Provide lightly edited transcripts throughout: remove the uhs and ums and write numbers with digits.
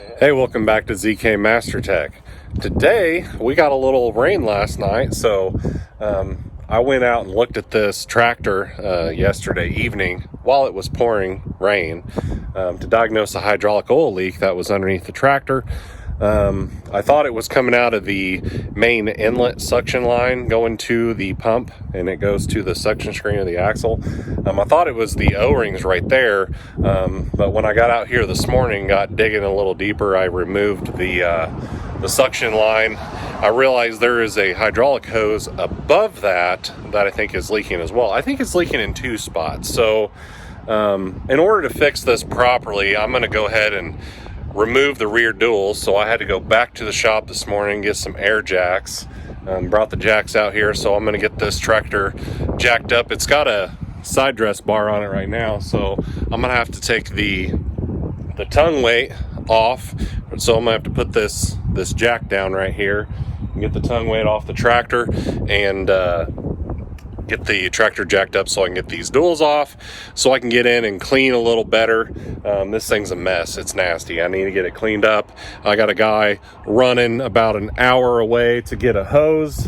Hey, welcome back to ZK Master Tech. Today we got a little rain last night, so I went out and looked at this tractor yesterday evening while it was pouring rain to diagnose a hydraulic oil leak that was underneath the tractor. I thought it was coming out of the main inlet suction line going to the pump, and it goes to the suction screen of the axle. I thought it was the O-rings right there, but when I got out here this morning, got digging a little deeper, I removed the suction line. I realized there is a hydraulic hose above that I think is leaking as well. I think it's leaking in two spots. So in order to fix this properly, I'm going to go ahead and remove the rear duals. So I had to go back to the shop this morning, get some air jacks. Brought the jacks out here, so I'm going to get this tractor jacked up. It's got a side dress bar on it right now, so I'm going to have to take the tongue weight off. So I'm going to have to put this jack down right here and get the tongue weight off the tractor and get the tractor jacked up so I can get these duals off, so I can get in and clean a little better. This thing's a mess. It's nasty. I need to get it cleaned up. I got a guy running about an hour away to get a hose.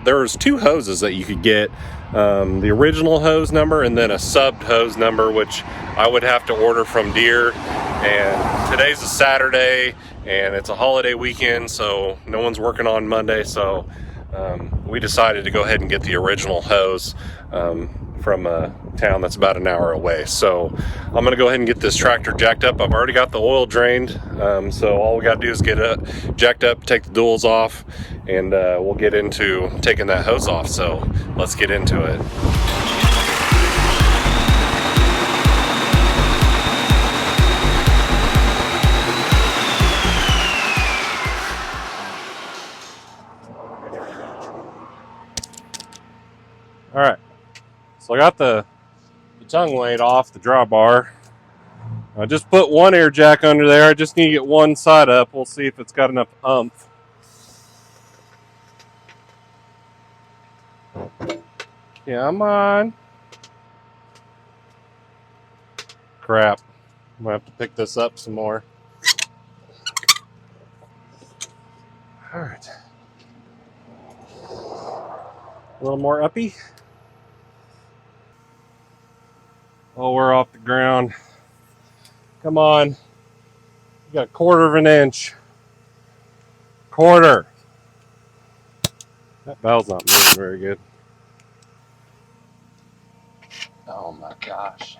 There's two hoses that you could get, the original hose number and then a subbed hose number, which I would have to order from Deere. And today's a Saturday and it's a holiday weekend, so no one's working on Monday, so we decided to go ahead and get the original hose from a town that's about an hour away. So I'm going to go ahead and get this tractor jacked up. I've already got the oil drained, so all we got to do is get it jacked up, take the duals off, and we'll get into taking that hose off. So let's get into it. All right, so I got the tongue weight off the drawbar. I just put one air jack under there. I just need to get one side up. We'll see if it's got enough oomph. Come on. Crap. I'm going to have to pick this up some more. All right. A little more uppy. Oh, we're off the ground. Come on. You got 1/4 of an inch. Quarter. That valve's not moving very good. Oh my gosh.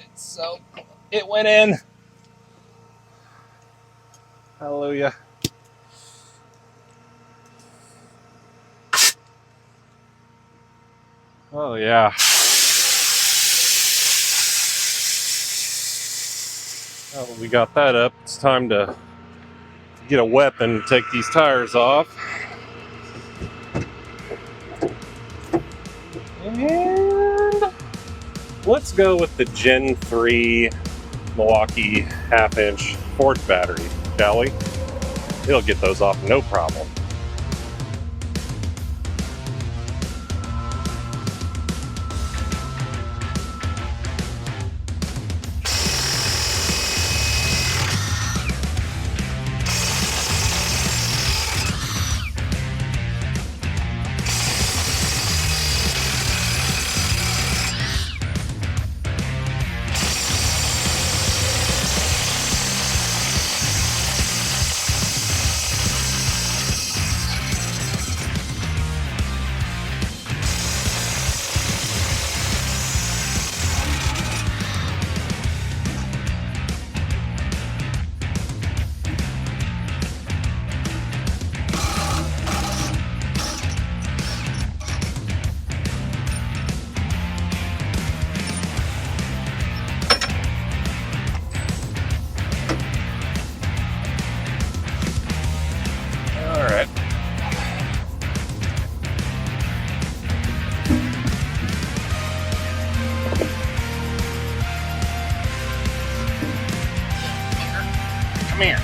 It's so cool. It went in. Hallelujah. Oh yeah. Now that we got that up, it's time to get a weapon and take these tires off. And let's go with the Gen 3 Milwaukee 1/2-inch Ford battery, shall we? It'll get those off no problem. Come here.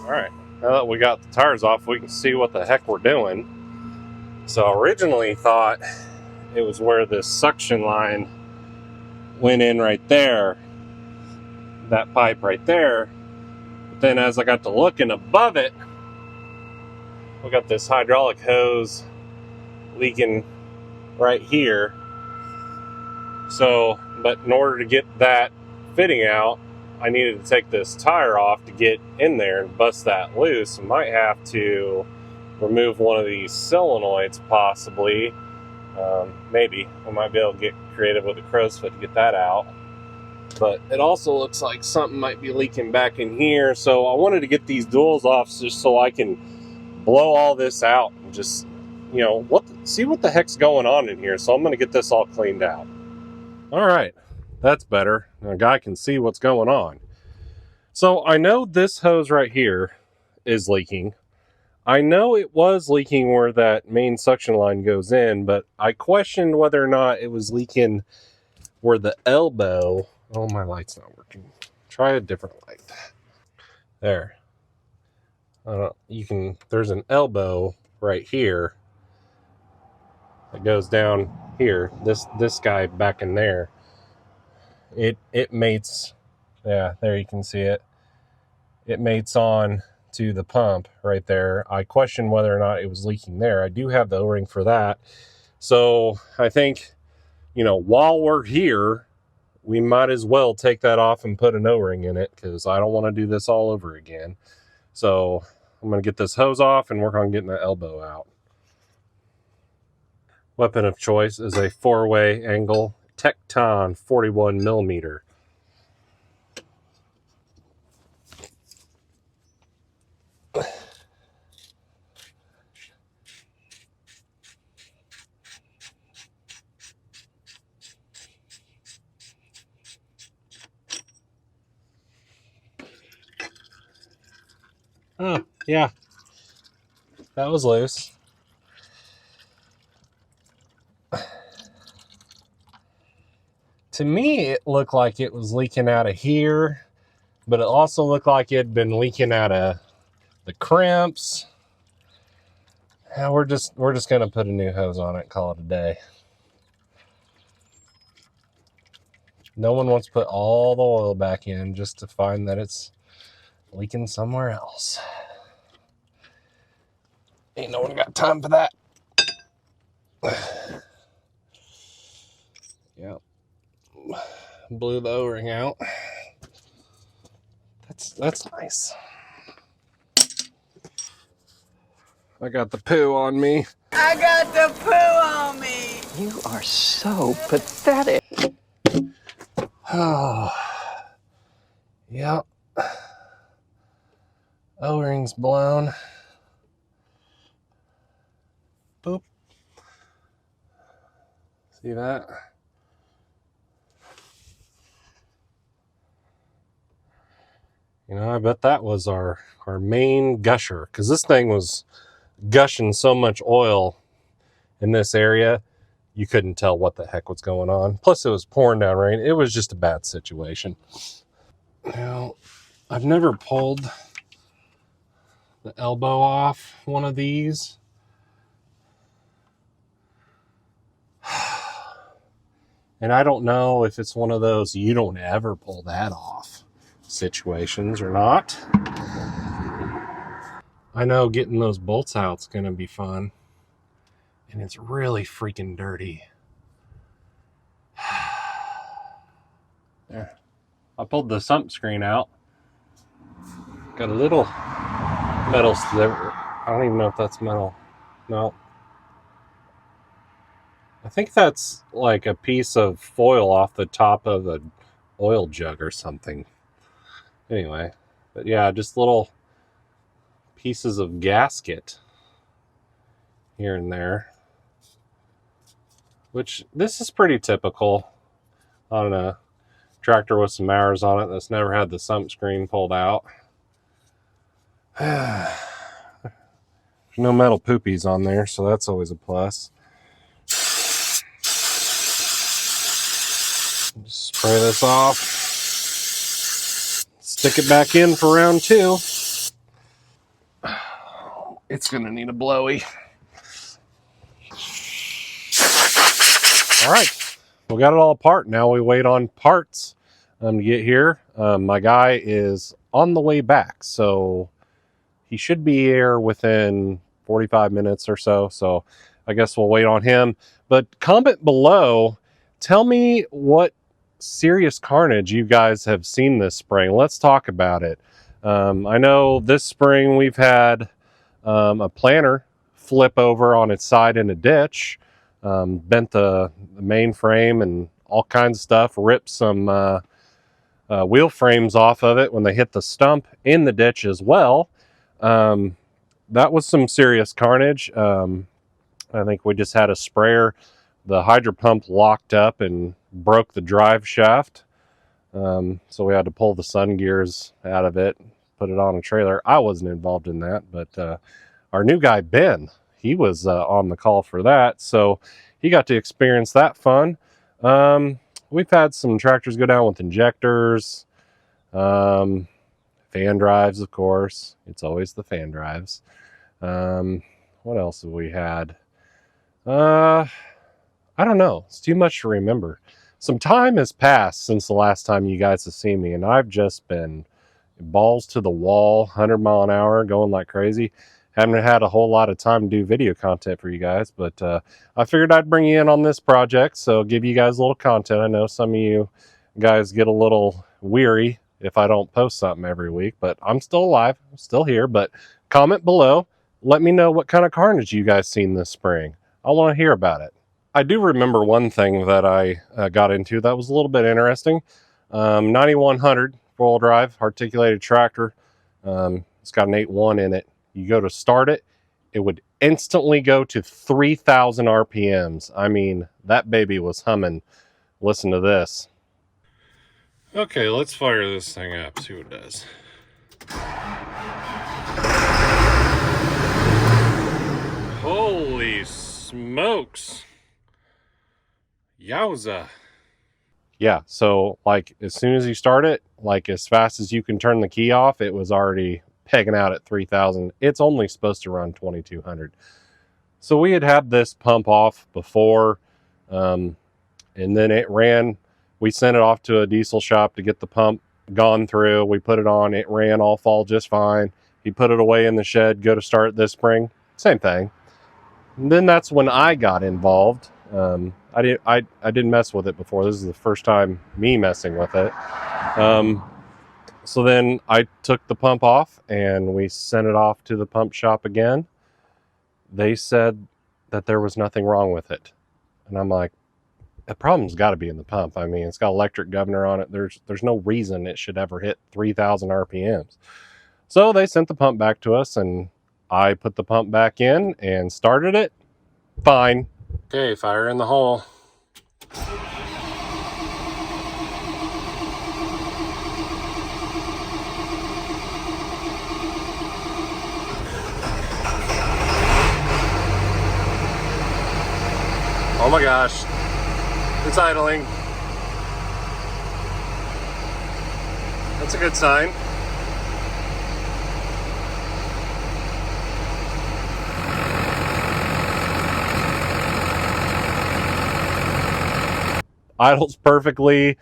All right, now that we got the tires off, we can see what the heck we're doing. So I originally thought it was where this suction line went in right there, that pipe right there. But then as I got to looking above it, we got this hydraulic hose leaking right here. So, but in order to get that fitting out, I needed to take this tire off to get in there and bust that loose. I might have to remove one of these solenoids, possibly. Maybe I might be able to get creative with a crow's foot to get that out. But it also looks like something might be leaking back in here. So I wanted to get these duals off just so I can blow all this out and just, see what the heck's going on in here. So I'm going to get this all cleaned out. All right, that's better. A guy can see what's going on. So I know this hose right here is leaking. I know it was leaking where that main suction line goes in, but I questioned whether or not it was leaking where the elbow... Oh, my light's not working. Try a different light. There. There's an elbow right here that goes down here. This guy back in there. It mates... Yeah, there you can see it. It mates on to the pump right there. I question whether or not it was leaking there. I do have the O-ring for that. So I think, while we're here, we might as well take that off and put an O-ring in it because I don't want to do this all over again. So I'm going to get this hose off and work on getting the elbow out. Weapon of choice is a 4-way angle Tecton 41 millimeter. Oh, yeah. That was loose. To me, it looked like it was leaking out of here, but it also looked like it had been leaking out of the crimps. Yeah, we're just gonna put a new hose on it and call it a day. No one wants to put all the oil back in just to find that it's leaking somewhere else. Ain't no one got time for that. Yep. Blew the O-ring out. That's nice. I got the poo on me. I got the poo on me. You are so pathetic. Oh. Yep. O-ring's blown. Boop. See that? I bet that was our main gusher, because this thing was gushing so much oil in this area, you couldn't tell what the heck was going on. Plus, it was pouring down rain. It was just a bad situation. Now, I've never pulled the elbow off one of these. And I don't know if it's one of those you don't ever pull that off situations or not. I know getting those bolts out is going to be fun. And it's really freaking dirty. There. I pulled the sump screen out. Got a little metal sliver. I don't even know if that's metal. No. I think that's like a piece of foil off the top of an oil jug or something. Anyway, but yeah, just little pieces of gasket here and there. Which, this is pretty typical on a tractor with some hours on it that's never had the sump screen pulled out. There's no metal poopies on there, so that's always a plus. Just spray this off. Stick it back in for round 2. It's gonna need a blowy. All right, we got it all apart. Now we wait on parts to get here. My guy is on the way back, so he should be here within 45 minutes or so. So I guess we'll wait on him. But comment below, tell me what serious carnage you guys have seen this spring. Let's talk about it. I know this spring we've had a planter flip over on its side in a ditch, bent the main frame and all kinds of stuff, ripped some wheel frames off of it when they hit the stump in the ditch as well. That was some serious carnage. I think we just had a sprayer, the hydro pump locked up and broke the drive shaft. So we had to pull the sun gears out of it, put it on a trailer. I wasn't involved in that, but our new guy, Ben, he was on the call for that. So he got to experience that fun. We've had some tractors go down with injectors, fan drives, of course. It's always the fan drives. What else have we had? I don't know. It's too much to remember. Some time has passed since the last time you guys have seen me, and I've just been balls to the wall, 100 mile an hour, going like crazy. Haven't had a whole lot of time to do video content for you guys, but I figured I'd bring you in on this project, so give you guys a little content. I know some of you guys get a little weary if I don't post something every week, but I'm still alive, I'm still here. But comment below, let me know what kind of carnage you guys seen this spring. I want to hear about it. I do remember one thing that I got into that was a little bit interesting. 9100 four-wheel drive articulated tractor. It's got an 8.1 in it. You go to start it, it would instantly go to 3,000 RPMs. I mean, that baby was humming. Listen to this. Okay, let's fire this thing up, see what it does. Holy smokes. Yowza. Yeah, so like as soon as you start it, like as fast as you can turn the key off, it was already pegging out at 3,000. It's only supposed to run 2,200. So we had this pump off before, and then it ran. We sent it off to a diesel shop to get the pump gone through. We put it on. It ran all fall just fine. He put it away in the shed, go to start it this spring. Same thing. And then that's when I got involved. I didn't mess with it before. This is the first time me messing with it. So then I took the pump off and we sent it off to the pump shop again. They said that there was nothing wrong with it. And I'm like, the problem's got to be in the pump. I mean, it's got electric governor on it. There's no reason it should ever hit 3,000 RPMs. So they sent the pump back to us and I put the pump back in and started it. Fine. Okay, fire in the hole. Oh my gosh, it's idling. That's a good sign. Idles perfectly,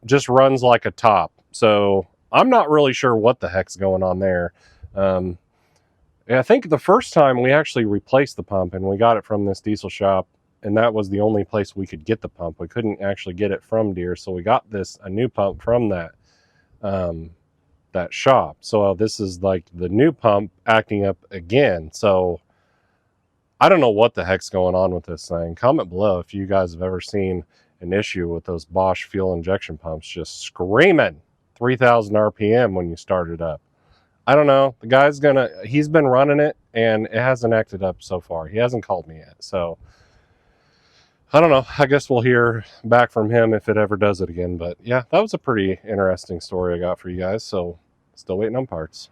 just runs like a top. So I'm not really sure what the heck's going on there. I think the first time we actually replaced the pump and we got it from this diesel shop, and that was the only place we could get the pump. We couldn't actually get it from Deere, so we got a new pump from that shop. So this is like the new pump acting up again. So I don't know what the heck's going on with this thing. Comment below if you guys have ever seen an issue with those Bosch fuel injection pumps just screaming 3,000 RPM when you start it up. I don't know. The guy's he's been running it and it hasn't acted up so far. He hasn't called me yet. So I don't know. I guess we'll hear back from him if it ever does it again. But yeah, that was a pretty interesting story I got for you guys. So still waiting on parts.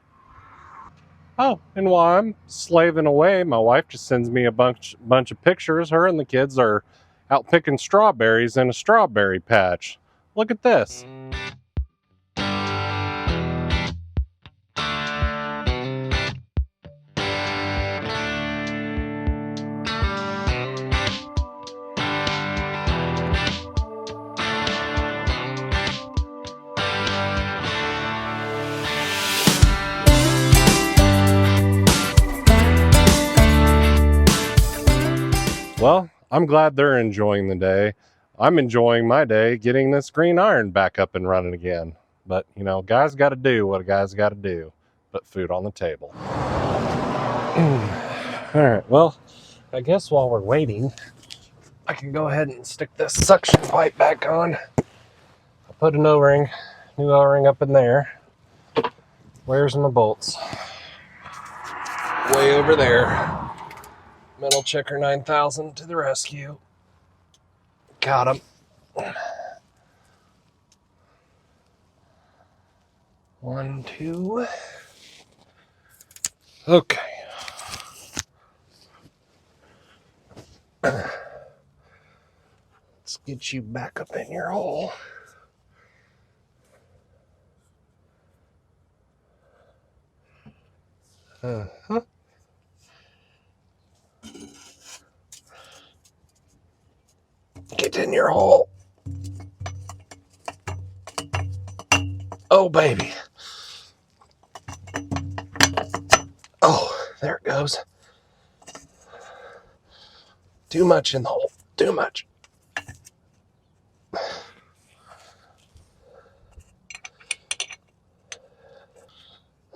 Oh, and while I'm slaving away, my wife just sends me a bunch of pictures. Her and the kids are out picking strawberries in a strawberry patch. Look at this. I'm glad they're enjoying the day. I'm enjoying my day getting this green iron back up and running again. But, you know, guys got to do what a guy's got to do. Put food on the table. All right, well, I guess while we're waiting, I can go ahead and stick this suction pipe back on. I put an O-ring, new O-ring up in there. Where's my bolts? Way over there. Metal Checker 9000 to the rescue. Got him. 1, 2. Okay. Let's get you back up in your hole. Uh-huh. Get in your hole. Oh, baby. Oh, there it goes. Too much in the hole. Too much.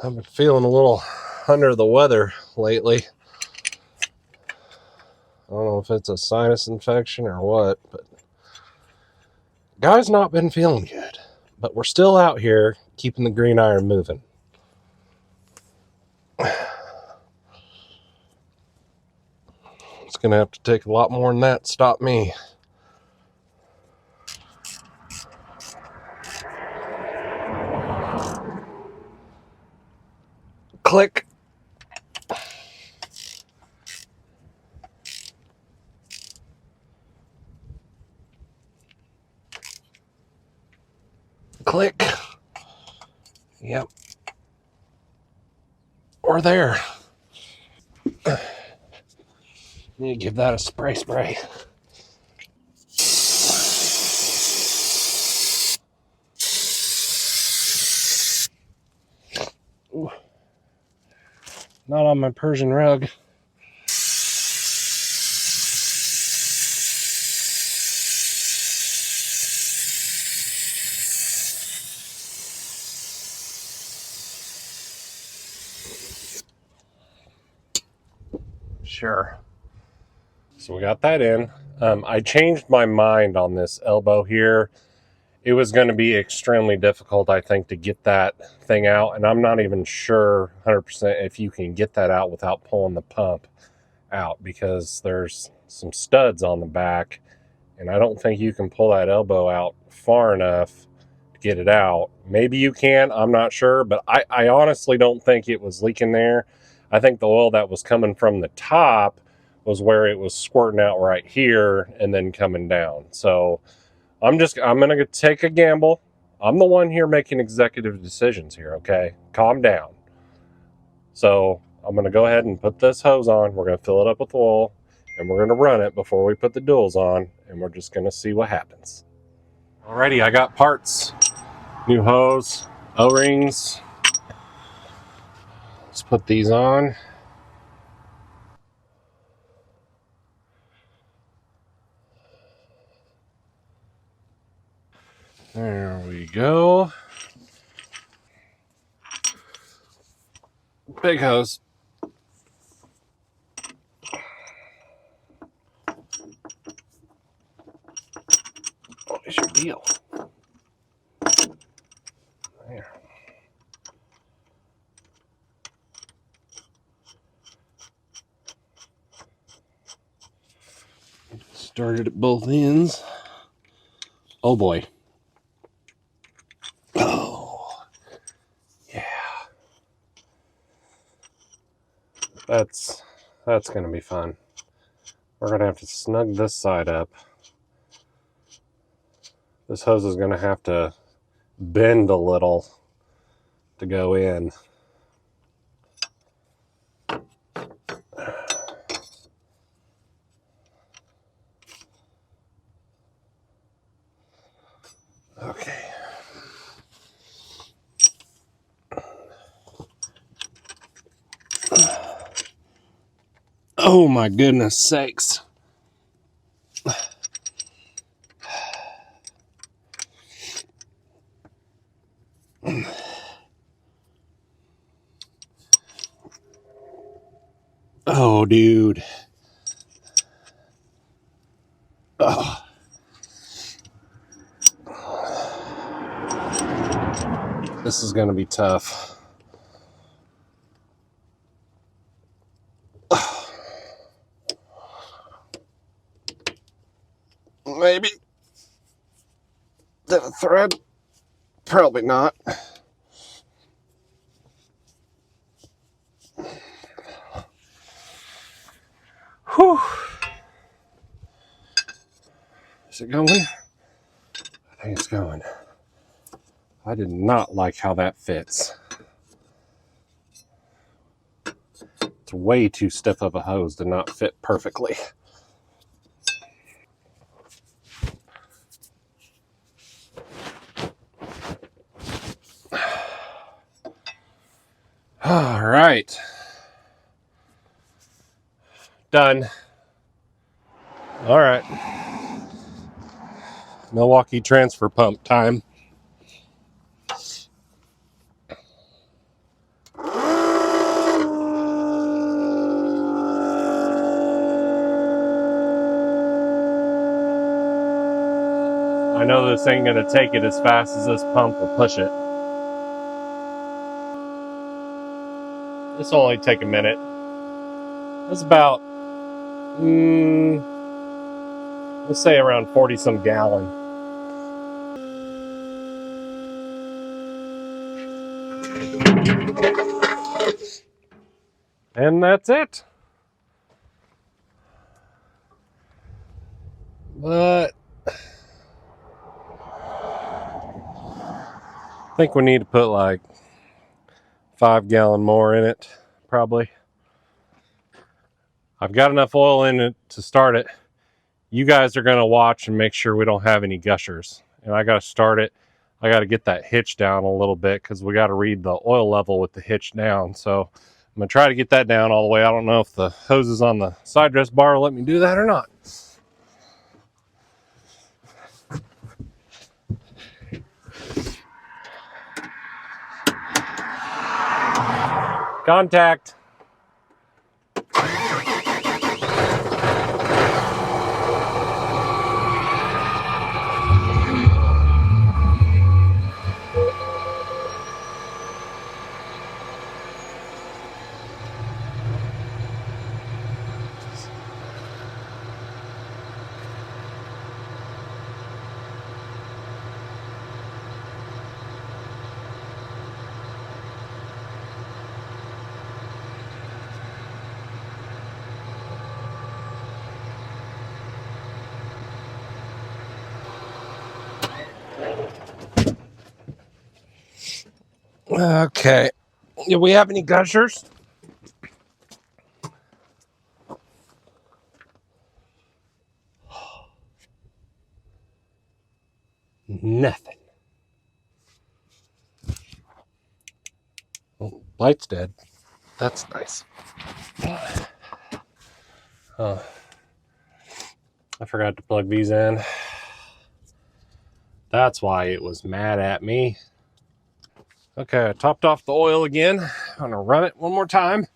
I've been feeling a little under the weather lately. I don't know if it's a sinus infection or what, but guy's not been feeling good. But we're still out here keeping the green iron moving. It's going to have to take a lot more than that to stop me. Click. Click. Yep. We're there. Need to give that a spray. Ooh. Not on my Persian rug. Sure. So we got that in. I changed my mind on this elbow here. It was going to be extremely difficult, I think, to get that thing out. And I'm not even sure 100% if you can get that out without pulling the pump out, because there's some studs on the back. And I don't think you can pull that elbow out far enough to get it out. Maybe you can, I'm not sure. But I honestly don't think it was leaking there. I think the oil that was coming from the top was where it was squirting out right here and then coming down. So I'm going to take a gamble. I'm the one here making executive decisions here, okay? Calm down. So I'm going to go ahead and put this hose on. We're going to fill it up with oil, and we're going to run it before we put the duals on, and we're just going to see what happens. Alrighty, I got parts. New hose, O-rings. Let's put these on. There we go. Big hose. What is your deal? There. Started at both ends. Oh boy. Oh, yeah. That's going to be fun. We're going to have to snug this side up. This hose is going to have to bend a little to go in. Okay. Oh my goodness sakes. Oh, dude. Ugh. This is going to be tough. Maybe. Did a thread? Probably not. Whew. Is it going? I think it's going. I did not like how that fits. It's way too stiff of a hose to not fit perfectly. All right. Done. All right. Milwaukee transfer pump time. I know this ain't gonna take it as fast as this pump will push it. This will only take a minute. It's about, let's say around 40 some gallon. And that's it. But I think we need to put like 5 gallon more in it, probably. I've got enough oil in it to start it. You guys are gonna watch and make sure we don't have any gushers. And I gotta start it. I gotta get that hitch down a little bit because we gotta read the oil level with the hitch down. So I'm gonna try to get that down all the way. I don't know if the hoses on the side dress bar will let me do that or not. Contact. Okay. Do we have any gushers? Nothing. Oh, light's dead. That's nice. Oh, I forgot to plug these in. That's why it was mad at me. Okay, I topped off the oil again. I'm gonna run it one more time.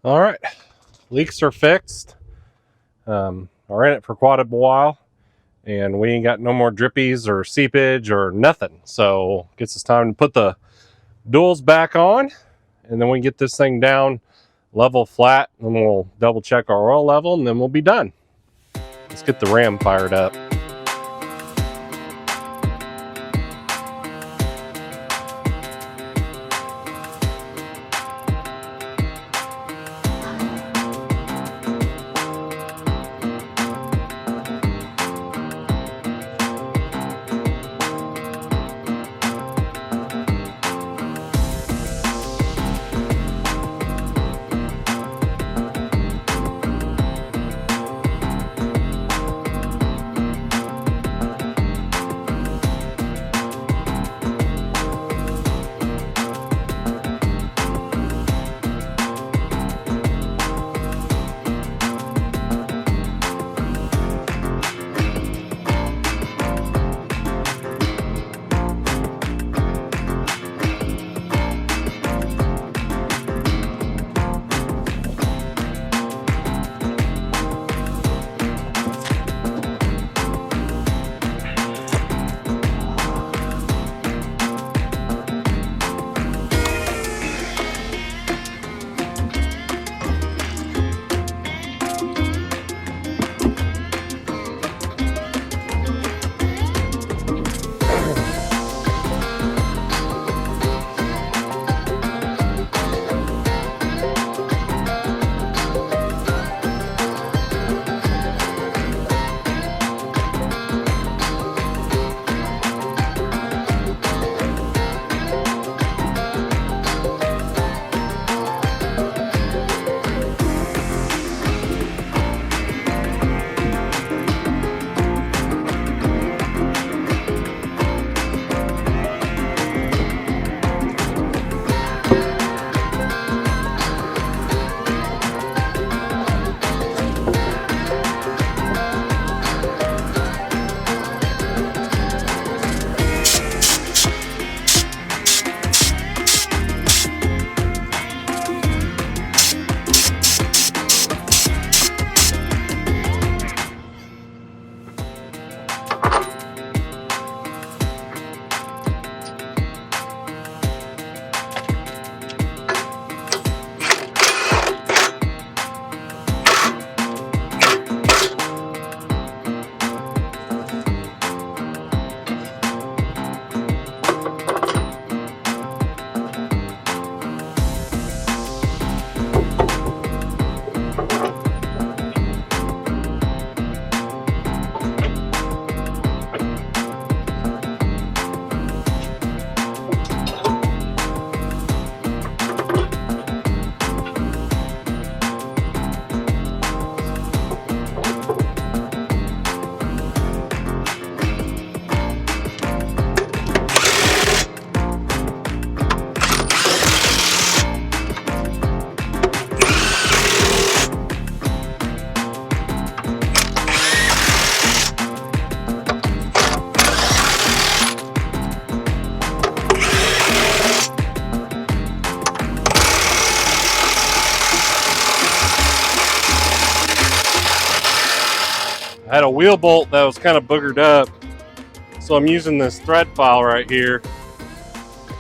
All right, leaks are fixed. Are in it for quite a while, and we ain't got no more drippies or seepage or nothing. So gets us time to put the duals back on, and then we get this thing down level flat, and we'll double check our oil level, and then we'll be done. Let's get the ram fired up. had a wheel bolt that was kind of boogered up. So I'm using this thread file right here.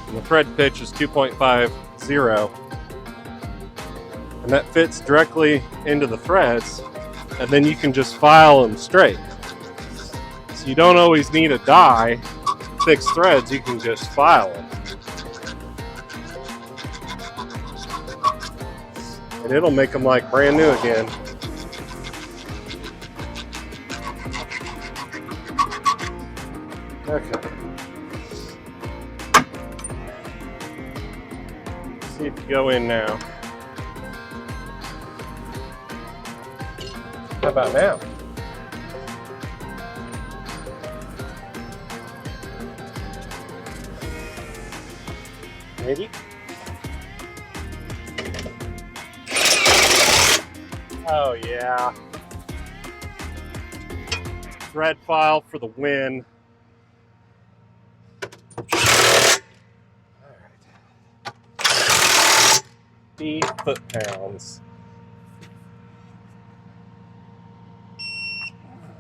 And the thread pitch is 2.50. And that fits directly into the threads. And then you can just file them straight. So you don't always need a die to fix threads, you can just file them. And it'll make them like brand new again. Okay. Let's see if you go in now. How about now? Maybe? Oh yeah. Thread file for the win. Alright. 8 foot-pounds.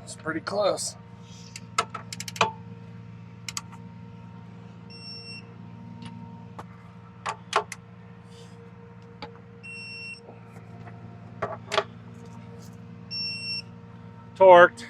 It's pretty close. Torqued.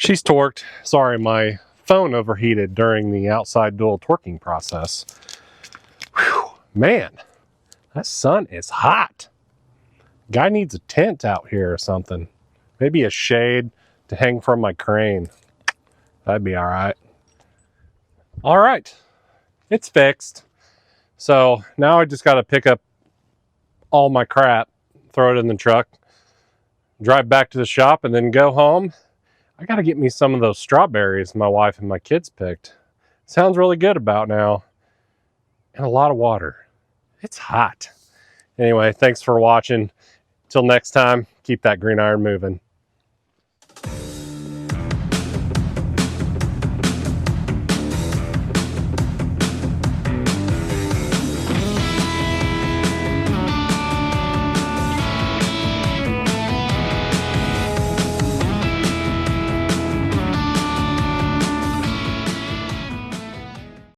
She's torqued. Sorry, my phone overheated during the outside dual torquing process. Whew, man, that sun is hot. Guy needs a tent out here or something. Maybe a shade to hang from my crane. That'd be all right. All right, it's fixed. So now I just got to pick up all my crap, throw it in the truck, drive back to the shop, and then go home. I got to get me some of those strawberries my wife and my kids picked. Sounds really good about now. And a lot of water. It's hot. Anyway, thanks for watching. Till next time, keep that green iron moving.